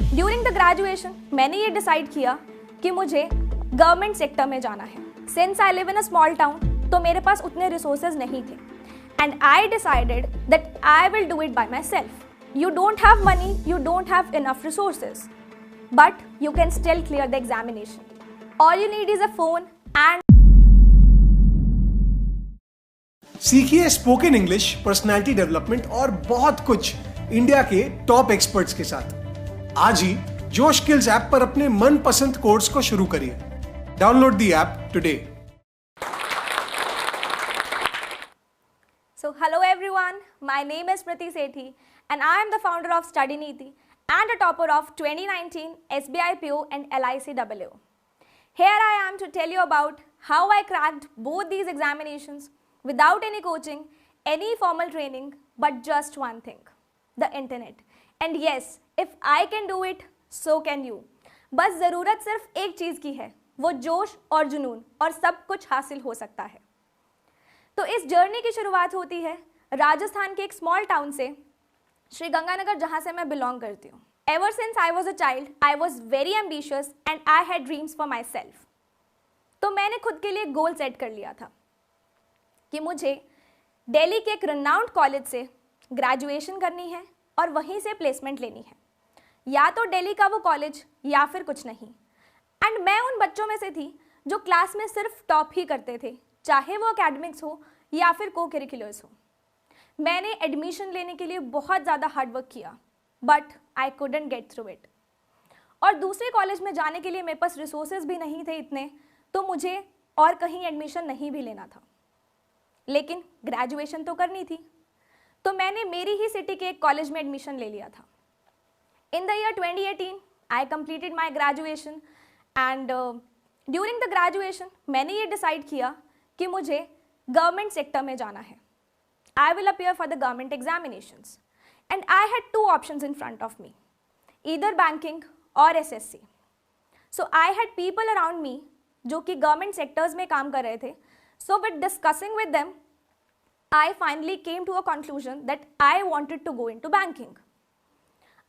During the graduation मैंने ये decide किया कि मुझे गवर्नमेंट सेक्टर में जाना है। Since I live in a small town तो मेरे पास उतने रिसोर्सेज नहीं थे and I decided that I will do it by my self. You don't have money, you don't have enough resources, but you can still clear the examination. All you need is a phone and सीखिए spoken English, personality development और बहुत कुछ India के top experts के साथ। आज ही जोश skills app पर अपने मनपसंद कोर्स को शुरू करिए। Download the app today. So hello everyone, my name is Smriti Sethi and I am the founder of Study Neeti and a topper of 2019 SBI PO and LICAA. Here I am to tell you about how I cracked both these examinations without any coaching, any formal training, but just one thing, the internet. And yes, if I can do it, so can you. बस ज़रूरत सिर्फ एक चीज़ की है, वो जोश और जुनून, और सब कुछ हासिल हो सकता है। तो इस जर्नी की शुरुआत होती है राजस्थान के एक स्मॉल टाउन से, श्री गंगानगर, जहाँ से मैं बिलोंग करती हूँ। Ever since I was a child, I was very ambitious and I had dreams for myself. तो मैंने खुद के लिए गोल सेट कर लिया था कि मुझे दिल्ली के एक रिनाउंड कॉलेज से ग्रेजुएशन करनी है और वहीं से प्लेसमेंट लेनी है, या तो दिल्ली का वो कॉलेज या फिर कुछ नहीं। एंड मैं उन बच्चों में से थी जो क्लास में सिर्फ टॉप ही करते थे, चाहे वो एकेडमिक्स हो या फिर को करिकुलर्स हो। मैंने एडमिशन लेने के लिए बहुत ज़्यादा हार्डवर्क किया, but I couldn't get through it. और दूसरे कॉलेज में जाने के लिए मेरे पास रिसोर्सेज भी नहीं थे इतने, तो मुझे और कहीं एडमिशन नहीं भी लेना था, लेकिन ग्रेजुएशन तो करनी थी। तो मैंने मेरी ही सिटी के एक कॉलेज में एडमिशन ले लिया था। In the year 2018 I completed my graduation and during the graduation मैंने ये डिसाइड किया कि मुझे गवर्नमेंट सेक्टर में जाना है। I will appear for the government examinations and I had two options in front of me, either banking or SSC. So I had people around me जो कि गवर्नमेंट सेक्टर्स में काम कर रहे थे। So with discussing with them, I finally came to a conclusion that I wanted to go into banking.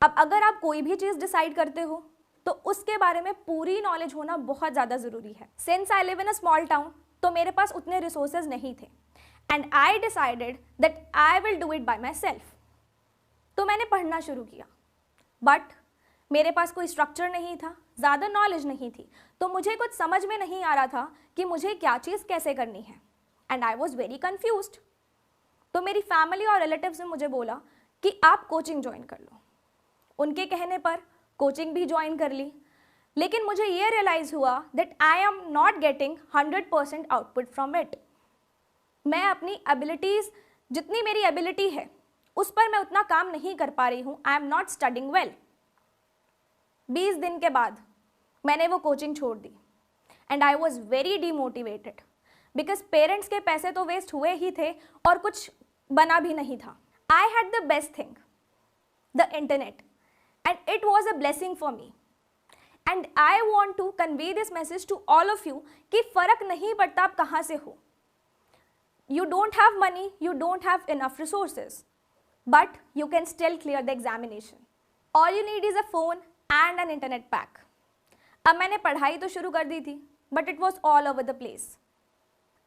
अब अगर आप कोई भी चीज़ डिसाइड करते हो तो उसके बारे में पूरी नॉलेज होना बहुत ज़्यादा ज़रूरी है। Since I live in a small town, तो मेरे पास उतने रिसोर्सेज नहीं थे and I decided that I will do it by myself. तो मैंने पढ़ना शुरू किया, बट मेरे पास कोई स्ट्रक्चर नहीं था, ज़्यादा नॉलेज नहीं थी, तो मुझे कुछ समझ में नहीं आ रहा था कि मुझे क्या चीज़ कैसे करनी है, and I was very confused. तो मेरी फैमिली और रिलेटिव्स ने मुझे बोला कि आप कोचिंग ज्वाइन कर लो। उनके कहने पर कोचिंग भी ज्वाइन कर ली, लेकिन मुझे ये रियलाइज़ हुआ that I am not getting 100% output from it. मैं अपनी एबिलिटीज़, जितनी मेरी एबिलिटी है उस पर मैं उतना काम नहीं कर पा रही हूँ। I am not studying well. 20 दिन के बाद मैंने वो कोचिंग छोड़ दी and I was very demotivated because parents के पैसे तो वेस्ट हुए ही थे और कुछ बना भी नहीं था। I had the best thing, the internet, and it was a blessing for me. And I want to convey this message to all of you कि फ़र्क नहीं पड़ता आप कहाँ से हो। You don't have money, you don't have enough resources, but you can still clear the examination. All you need is a phone and an internet pack. अब मैंने पढ़ाई तो शुरू कर दी थी, but it was all over the place.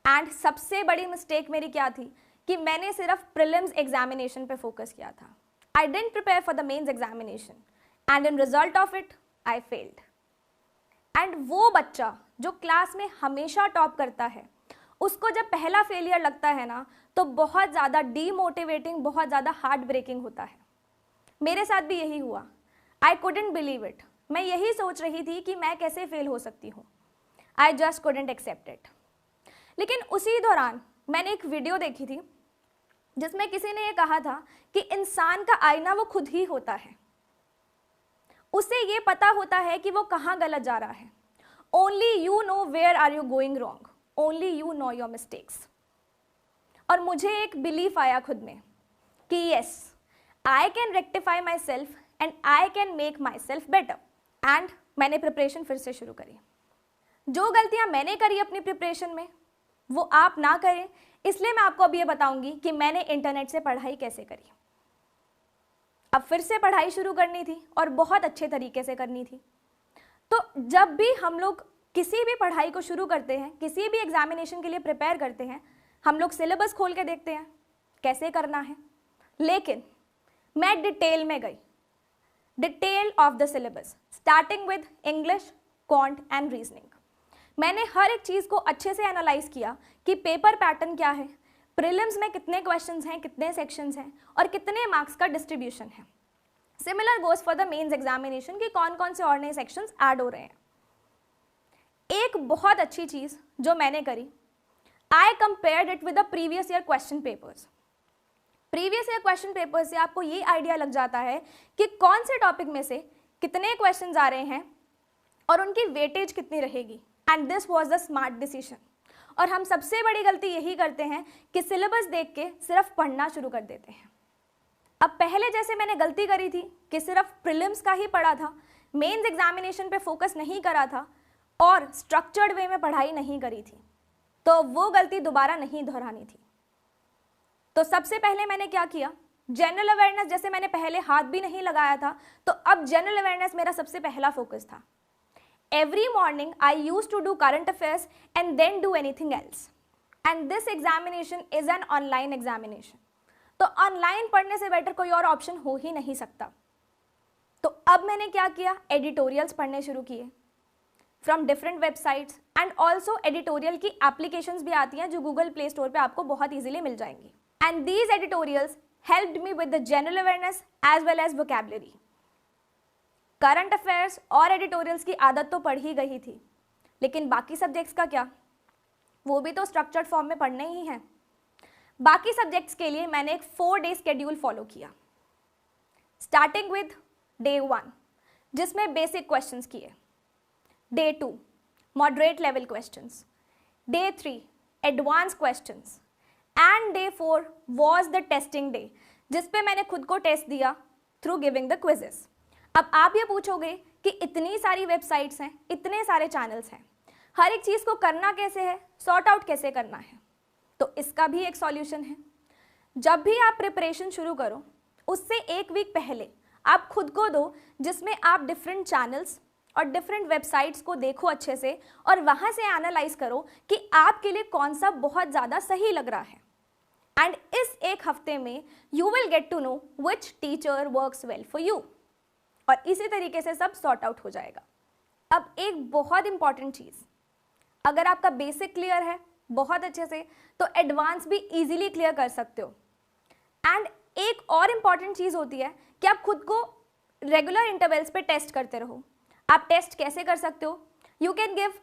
And सबसे बड़ी mistake मेरी क्या थी कि मैंने सिर्फ प्रीलिम्स एग्जामिनेशन पे फोकस किया था। I didn't prepare for the mains examination, and in result of it, I failed. And वो बच्चा जो क्लास में हमेशा टॉप करता है, उसको जब पहला फेलियर लगता है ना, तो बहुत ज़्यादा डीमोटिवेटिंग, बहुत ज़्यादा हार्ट ब्रेकिंग होता है। मेरे साथ भी यही हुआ। आई couldn't बिलीव इट। मैं यही सोच रही थी कि मैं कैसे फेल हो सकती हूँ। I just couldn't accept it. लेकिन उसी दौरान मैंने एक वीडियो देखी थी जिसमें किसी ने ये कहा था कि इंसान का आईना वो खुद ही होता है, उसे ये पता होता है कि वो कहाँ गलत जा रहा है। Only you know where are you going wrong, only you know your mistakes. और मुझे एक बिलीफ आया खुद में कि yes, I can rectify myself and I can make myself better. And मैंने प्रिपरेशन फिर से शुरू करी। जो गलतियां मैंने करी अपनी प्रिपरेशन में वो आप ना करें, इसलिए मैं आपको अभी ये बताऊंगी कि मैंने इंटरनेट से पढ़ाई कैसे करी। अब फिर से पढ़ाई शुरू करनी थी और बहुत अच्छे तरीके से करनी थी। तो जब भी हम लोग किसी भी पढ़ाई को शुरू करते हैं, किसी भी एग्जामिनेशन के लिए प्रिपेयर करते हैं, हम लोग सिलेबस खोल के देखते हैं कैसे करना है। लेकिन मैं डिटेल में गई, detail of the syllabus starting with English, quant and reasoning. मैंने हर एक चीज़ को अच्छे से एनालाइज किया कि पेपर पैटर्न क्या है, प्रीलिम्स में कितने क्वेश्चंस हैं, कितने सेक्शंस हैं और कितने मार्क्स का डिस्ट्रीब्यूशन है। Similar goes for the mains examination कि कौन कौन से और नए सेक्शंस ऐड हो रहे हैं। एक बहुत अच्छी चीज़ जो मैंने करी, I compared it with the previous year question papers. Previous year question paper से आपको ये आइडिया लग जाता है कि कौन से टॉपिक में से कितने क्वेश्चंस आ रहे हैं और उनकी वेटेज कितनी रहेगी। And this was the smart decision. और हम सबसे बड़ी गलती यही करते हैं कि सिलेबस देख के सिर्फ पढ़ना शुरू कर देते हैं। अब पहले जैसे मैंने गलती करी थी कि सिर्फ प्रीलिम्स का ही पढ़ा था, मेंस एग्जामिनेशन पे फोकस नहीं करा था और स्ट्रक्चर्ड वे में पढ़ाई नहीं करी थी, तो वो गलती दोबारा नहीं दोहरानी थी। तो सबसे पहले मैंने क्या किया, जनरल अवेयरनेस, जैसे मैंने पहले हाथ भी नहीं लगाया था, तो अब जनरल अवेयरनेस मेरा सबसे पहला फोकस था। Every morning I used to do current affairs and then do anything else. And this examination is an online examination. तो ऑनलाइन पढ़ने से बेटर कोई और ऑप्शन हो ही नहीं सकता। तो अब मैंने क्या किया, एडिटोरियल्स पढ़ने शुरू किए from different websites and also editorial की एप्लीकेशंस भी आती हैं जो गूगल प्ले स्टोर पे आपको बहुत ईजिली मिल जाएंगी। And these editorials helped me with the general awareness as well as vocabulary. Current affairs और एडिटोरियल्स की आदत तो पढ़ ही गई थी, लेकिन बाकी सब्जेक्ट्स का क्या, वो भी तो स्ट्रक्चर्ड फॉर्म में पढ़ने ही हैं। बाकी सब्जेक्ट्स के लिए मैंने एक 4 डे शेड्यूल फॉलो किया, स्टार्टिंग विद डे 1 जिसमें बेसिक क्वेश्चंस किए, day 2 moderate level questions, day 3 advance questions and day 4 was the testing day जिसपे मैंने खुद को टेस्ट दिया थ्रू गिविंग द क्विजेस। अब आप ये पूछोगे कि इतनी सारी वेबसाइट्स हैं, इतने सारे चैनल्स हैं, हर एक चीज़ को करना कैसे है, सॉर्ट आउट कैसे करना है। तो इसका भी एक सॉल्यूशन है। जब भी आप प्रिपरेशन शुरू करो उससे 1 वीक पहले आप खुद को दो जिसमें आप डिफरेंट चैनल्स और डिफरेंट वेबसाइट्स को देखो अच्छे से और वहाँ से एनालाइज करो कि आपके लिए कौन सा बहुत ज़्यादा सही लग रहा है। एंड इस 1 हफ्ते में you will get to know which teacher works well for you और इसी तरीके से सब सॉर्ट आउट हो जाएगा। अब एक बहुत इंपॉर्टेंट चीज़, अगर आपका बेसिक क्लियर है बहुत अच्छे से तो एडवांस भी इजीली क्लियर कर सकते हो। एंड एक और इम्पॉर्टेंट चीज़ होती है कि आप खुद को रेगुलर इंटरवल्स पे टेस्ट करते रहो। आप टेस्ट कैसे कर सकते हो, you can give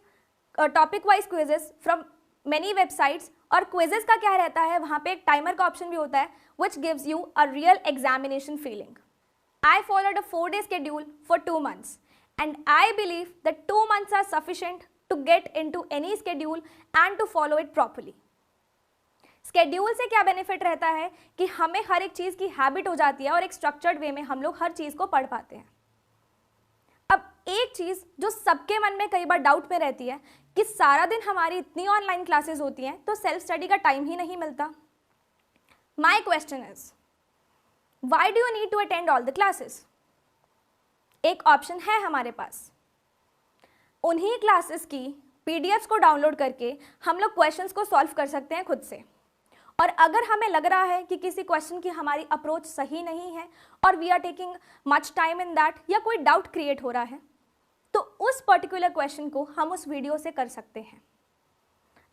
topic wise quizzes from many websites और क्विजेस का क्या रहता है, वहाँ पे एक टाइमर का ऑप्शन भी होता है which gives you a real examination feeling. I followed a 4-day schedule for 2 months and I believe that 2 months are sufficient to get into any schedule and to follow it properly. Schedule से क्या benefit रहता है कि हमें हर एक चीज़ की habit हो जाती है और एक structured way में हम लोग हर चीज़ को पढ़ पाते हैं। अब एक चीज़ जो सबके मन में कई बार डाउट में रहती है कि सारा दिन हमारी इतनी ऑनलाइन क्लासेस होती हैं तो सेल्फ स्टडी का टाइम ही नहीं मिलता। My question is, Why do you need to attend all the classes? एक ऑप्शन है हमारे पास, उन्हीं क्लासेस की पीडीएफ्स को डाउनलोड करके हम लोग क्वेश्चंस को सॉल्व कर सकते हैं खुद से। और अगर हमें लग रहा है कि किसी क्वेश्चन की हमारी अप्रोच सही नहीं है और we are taking much time in that या कोई डाउट क्रिएट हो रहा है तो उस पर्टिकुलर क्वेश्चन को हम उस वीडियो से कर सकते हैं।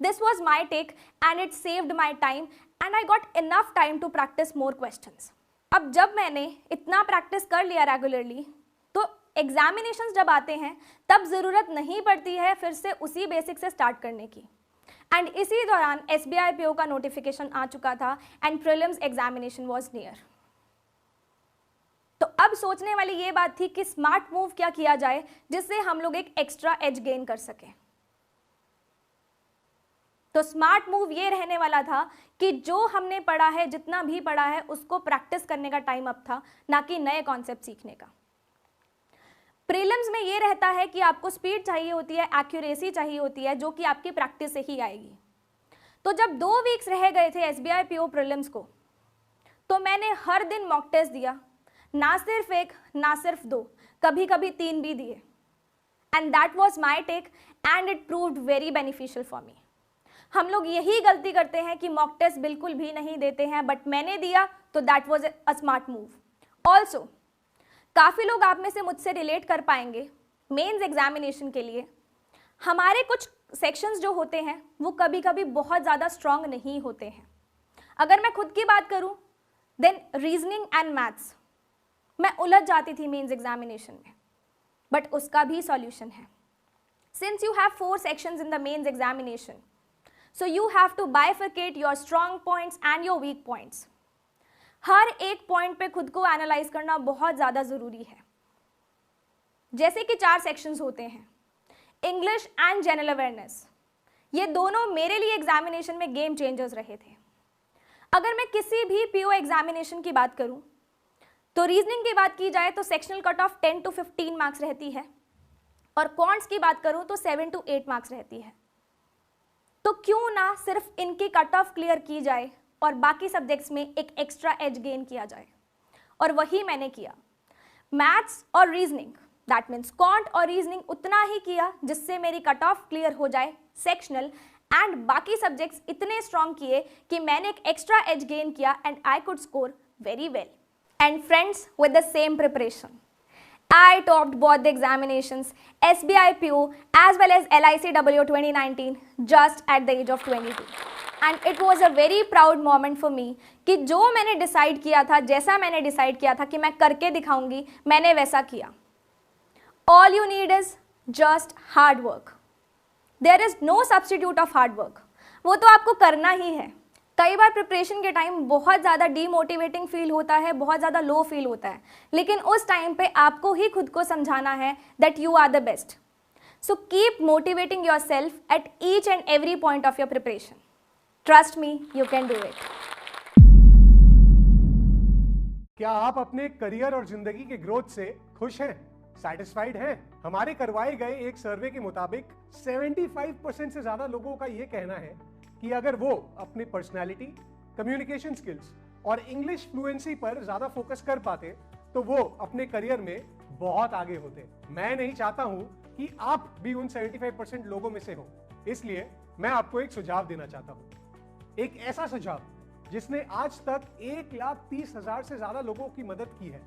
This was my take and it saved my time and I got enough time to practise more questions. अब जब मैंने इतना प्रैक्टिस कर लिया रेगुलरली तो एग्जामिनेशंस जब आते हैं तब ज़रूरत नहीं पड़ती है फिर से उसी बेसिक से स्टार्ट करने की। एंड इसी दौरान SBI PO का नोटिफिकेशन आ चुका था and prelims examination was near. तो अब सोचने वाली ये बात थी कि स्मार्ट मूव क्या किया जाए जिससे हम लोग एक एक्स्ट्रा एज गेन कर सकें। तो स्मार्ट मूव ये रहने वाला था कि जो हमने पढ़ा है, जितना भी पढ़ा है, उसको प्रैक्टिस करने का टाइम अब था, ना कि नए कॉन्सेप्ट सीखने का। प्रीलिम्स में ये रहता है कि आपको स्पीड चाहिए होती है, एक्यूरेसी चाहिए होती है, जो कि आपकी प्रैक्टिस से ही आएगी। तो जब 2 वीक्स रह गए थे SBI PO प्रीलिम्स को, तो मैंने हर दिन मॉक टेस्ट दिया, ना सिर्फ एक, ना सिर्फ दो, कभी कभी 3 भी दिए। And that was my take and it proved very beneficial for me. हम लोग यही गलती करते हैं कि मॉक टेस्ट बिल्कुल भी नहीं देते हैं, बट मैंने दिया तो that was a smart move. Also काफ़ी लोग आप में से मुझसे रिलेट कर पाएंगे, मेंस एग्जामिनेशन के लिए हमारे कुछ सेक्शंस जो होते हैं वो कभी कभी बहुत ज़्यादा स्ट्रांग नहीं होते हैं। अगर मैं खुद की बात करूं, देन रीजनिंग एंड मैथ्स मैं उलझ जाती थी मेंस एग्जामिनेशन में, बट उसका भी सॉल्यूशन है। Since you have 4 sections in the mains examination, so you have to bifurcate your strong points and your weak points. हर एक पॉइंट पे खुद को एनालाइज करना बहुत ज़्यादा ज़रूरी है। जैसे कि 4 सेक्शंस होते हैं, इंग्लिश एंड जनरल अवेयरनेस, ये दोनों मेरे लिए एग्जामिनेशन में गेम चेंजर्स रहे थे। अगर मैं किसी भी पीओ एग्जामिनेशन की बात करूं, तो रीजनिंग की बात की जाए तो sectional cut off 10 to 15 marks रहती है, और क्वांट्स की बात करूं तो 7 to 8 मार्क्स रहती है। तो क्यों ना सिर्फ इनकी कट ऑफ क्लियर की जाए और बाकी सब्जेक्ट्स में एक एक्स्ट्रा एज गेन किया जाए, और वही मैंने किया। मैथ्स और रीजनिंग, दैट मीन्स क्वांट और रीजनिंग उतना ही किया जिससे मेरी कट ऑफ क्लियर हो जाए सेक्शनल, एंड बाकी सब्जेक्ट्स इतने स्ट्रॉन्ग किए कि मैंने एक एक्स्ट्रा एज गेन किया and I could score very well. And friends, with the same preparation I topped both the examinations, SBI PO as well as LICW 2019 just at the age of 22. And it was a very proud moment for me कि जो मैंने decide किया था, जैसा मैंने decide किया था कि मैं करके दिखाऊंगी, मैंने वैसा किया। All you need is just hard work. There is no substitute of hard work. वो तो आपको करना ही है। कई बार प्रिपरेशन के टाइम बहुत ज़्यादा डीमोटिवेटिंग फील होता है, बहुत ज़्यादा लो फील होता है, लेकिन उस टाइम पे आपको ही खुद को समझाना है that you are the best. So keep motivating yourself at each and every point of your preparation. Trust me, you can do it. क्या आप अपने करियर और जिंदगी के ग्रोथ से खुश हैं, सेटिस्फाइड हैं? हमारे करवाए गए एक सर्वे के मुताबिक 75% से ज्यादा लोगों का यह कहना है कि अगर वो अपनी पर्सनालिटी, कम्युनिकेशन स्किल्स और इंग्लिश फ्लुएंसी पर ज्यादा फोकस कर पाते तो वो अपने करियर में बहुत आगे होते। मैं नहीं चाहता हूं कि आप भी उन 75% लोगों में से हो, इसलिए मैं आपको एक सुझाव देना चाहता हूं। एक ऐसा सुझाव जिसने आज तक 1,30,000 से ज्यादा लोगों की मदद की है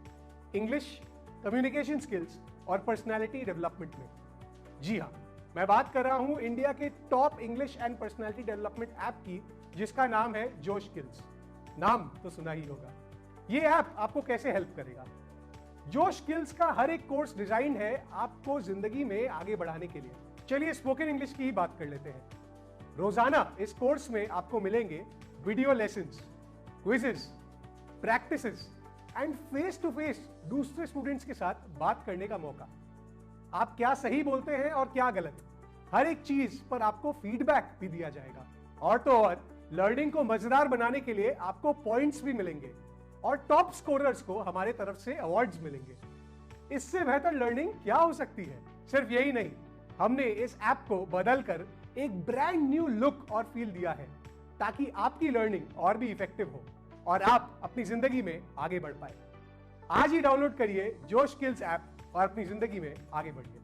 इंग्लिश, कम्युनिकेशन स्किल्स और पर्सनालिटी डेवलपमेंट में। जी हाँ, मैं बात कर रहा हूं इंडिया के top English and personality development app की, जिसका नाम है जोश स्किल्स। नाम तो सुना ही होगा। ये ऐप आपको कैसे हेल्प करेगा? जोश स्किल्स का हर एक कोर्स डिजाइन है आपको जिंदगी में आगे बढ़ाने के लिए। चलिए स्पोकन इंग्लिश की ही बात कर लेते हैं। रोजाना इस कोर्स में आपको मिलेंगे video lessons, quizzes, practices and face to face दूसरे स्टूडेंट्स के साथ बात करने का मौका। आप क्या सही बोलते हैं और क्या गलत, हर एक चीज पर आपको फीडबैक भी दिया जाएगा। और तो और लर्निंग को मजेदार बनाने के लिए आपको पॉइंट्स भी मिलेंगे और टॉप स्कोरर्स को हमारे तरफ से अवार्ड्स मिलेंगे। इससे बेहतर लर्निंग क्या हो सकती है? सिर्फ यही नहीं, हमने इस ऐप को बदलकर एक ब्रांड न्यू लुक और फील दिया है ताकि आपकी लर्निंग और भी इफेक्टिव हो और आप अपनी जिंदगी में आगे बढ़ पाए। आज ही डाउनलोड करिए जोश स्किल्स ऐप और अपनी जिंदगी में आगे बढ़िए।